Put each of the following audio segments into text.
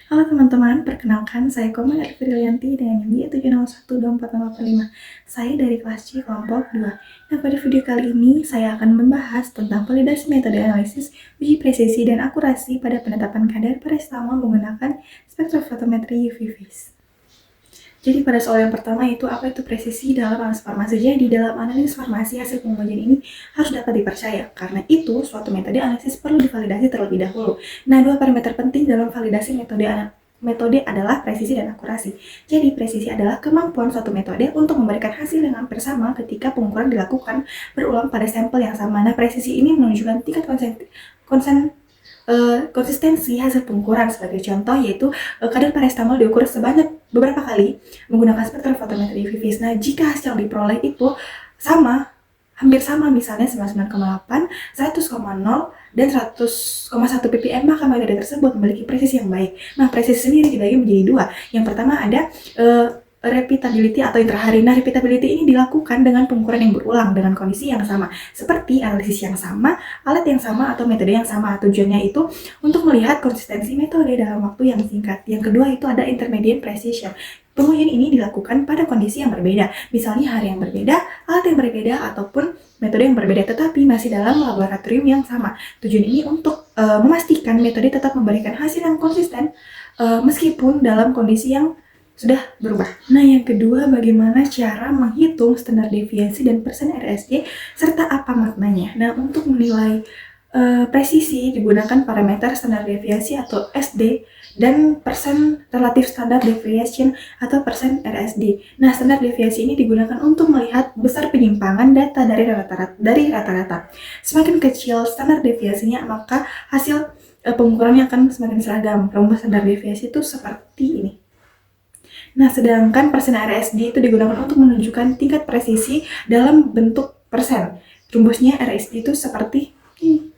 Halo teman-teman, perkenalkan saya Komang Erfrilianti dengan NIM 7012485. Saya dari kelas C kelompok 2. Nah, pada video kali ini saya akan membahas tentang validasi metode analisis, uji presisi dan akurasi pada penetapan kadar paracetamol menggunakan spektrofotometri UV phase. Jadi pada soal yang pertama itu apa itu presisi dalam analisis farmasi. Jadi dalam analisis farmasi hasil pengujian ini harus dapat dipercaya. Karena itu suatu metode analisis perlu divalidasi terlebih dahulu. Nah, dua parameter penting dalam validasi metode adalah presisi dan akurasi. Jadi presisi adalah kemampuan suatu metode untuk memberikan hasil yang hampir sama ketika pengukuran dilakukan berulang pada sampel yang sama. Nah, presisi ini menunjukkan tingkat konsistensi hasil pengukuran. Sebagai contoh yaitu kadar paracetamol diukur sebanyak beberapa kali menggunakan spektrofotometri UV phase. Nah, jika hasil yang diperoleh itu hampir sama, misalnya 99,8, 100,0 dan 100,1 ppm, maka metode tersebut memiliki presisi yang baik. Nah, presisi sendiri dibagi menjadi dua. Yang pertama ada repeatability atau intrahari. Nah, repeatability ini dilakukan dengan pengukuran yang berulang dengan kondisi yang sama, seperti analisis yang sama, alat yang sama, atau metode yang sama. Tujuannya itu untuk melihat konsistensi metode dalam waktu yang singkat. Yang kedua itu ada intermediate precision. Pengujian ini dilakukan pada kondisi yang berbeda, misalnya hari yang berbeda, alat yang berbeda, ataupun metode yang berbeda, tetapi masih dalam laboratorium yang sama. Tujuan ini untuk memastikan metode tetap memberikan hasil yang konsisten meskipun dalam kondisi yang sudah berubah. Nah, yang kedua, bagaimana cara menghitung standar deviasi dan persen RSD serta apa maknanya. Nah, untuk menilai presisi digunakan parameter standar deviasi atau SD dan persen relatif standar deviation atau persen RSD. Nah, standar deviasi ini digunakan untuk melihat besar penyimpangan data dari rata-rata. Semakin kecil standar deviasinya, maka hasil pengukurannya akan semakin seragam. Rumus standar deviasi itu seperti ini. Nah, sedangkan persen RSD itu digunakan untuk menunjukkan tingkat presisi dalam bentuk persen. Rumusnya RSD itu seperti ini.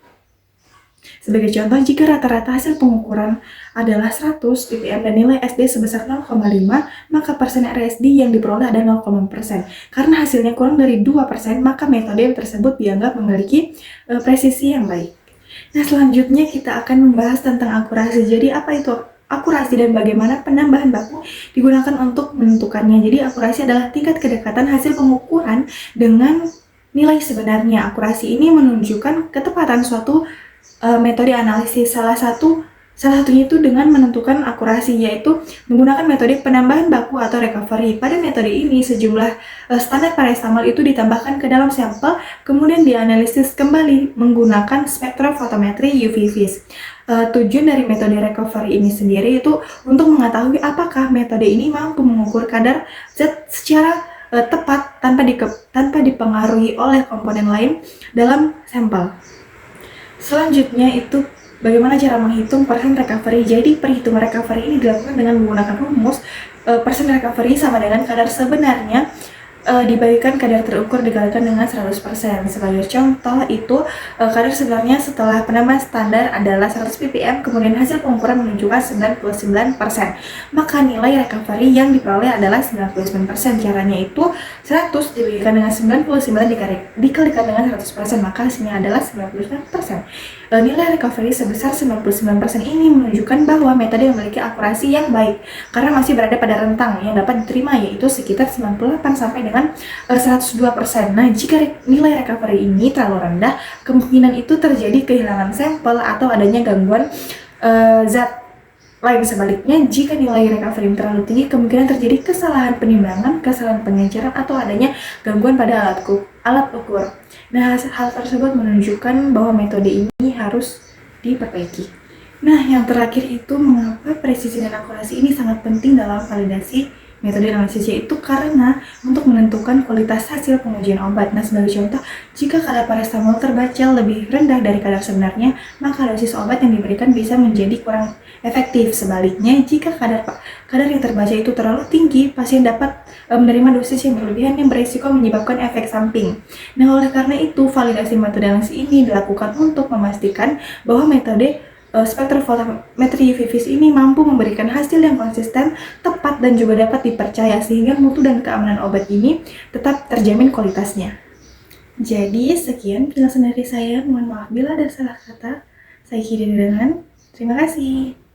Sebagai contoh, jika rata-rata hasil pengukuran adalah 100 ppm dan nilai SD sebesar 0,5, maka persen RSD yang diperoleh adalah 0,5%. Karena hasilnya kurang dari 2%, maka metode tersebut dianggap memiliki presisi yang baik. Nah, selanjutnya kita akan membahas tentang akurasi. Jadi apa itu akurasi dan bagaimana penambahan baku digunakan untuk menentukannya. Jadi akurasi atuh tingkat kedekatan hasil pengukuran dengan nilai sebenarnya. Akurasi ini menunjukkan ketepatan suatu metode analisis. Salah satunya itu dengan menentukan akurasi, yaitu menggunakan metode penambahan baku atau recovery. Pada metode ini sejumlah standar paracetamol itu ditambahkan ke dalam sampel, kemudian dianalisis kembali menggunakan spektrofotometri UV phase. Tujuan dari metode recovery ini sendiri itu untuk mengetahui apakah metode ini mampu mengukur kadar zat secara tepat tanpa dipengaruhi oleh komponen lain dalam sampel. Selanjutnya itu bagaimana cara menghitung persen recovery. Jadi perhitungan recovery ini dilakukan dengan menggunakan rumus persen recovery sama dengan kadar sebenarnya dibagikan kadar terukur dikalikan dengan 100%. Sebagai contoh itu kadar sebenarnya setelah penambahan standar adalah 100 ppm, kemudian hasil pengukuran menunjukkan 99%. Maka nilai recovery yang diperoleh adalah 99%. Caranya itu 100 dibagikan dengan 99 dikalikan dengan 100%, maka hasilnya adalah 99%. Nilai recovery sebesar 99% ini menunjukkan bahwa metode memiliki akurasi yang baik karena masih berada pada rentang yang dapat diterima, yaitu sekitar 98 sampai dengan 102%. Nah, jika nilai recovery ini terlalu rendah, kemungkinan itu terjadi kehilangan sampel atau adanya gangguan zat lain. Sebaliknya, jika nilai recovery terlalu tinggi, kemungkinan terjadi kesalahan penimbangan, kesalahan pengenceran, atau adanya gangguan pada alat ukur. Nah, hal tersebut menunjukkan bahwa metode ini harus diperbaiki. Nah, yang terakhir itu mengapa presisi dan akurasi ini sangat penting dalam validasi metode analisis, yaitu karena untuk menentukan kualitas hasil pengujian obat. Nah, sebagai contoh, jika kadar paracetamol terbaca lebih rendah dari kadar sebenarnya, maka dosis obat yang diberikan bisa menjadi kurang efektif. Sebaliknya, jika kadar yang terbaca itu terlalu tinggi, pasien dapat menerima dosis yang berlebihan yang berisiko menyebabkan efek samping. Nah, oleh karena itu, validasi metode analisis ini dilakukan untuk memastikan bahwa metode spektrofotometri UV phase ini mampu memberikan hasil yang konsisten, tepat, dan juga dapat dipercaya sehingga mutu dan keamanan obat ini tetap terjamin kualitasnya. Jadi sekian penjelasan dari saya. Mohon maaf bila ada salah kata. Saya Kiri dengan terima kasih.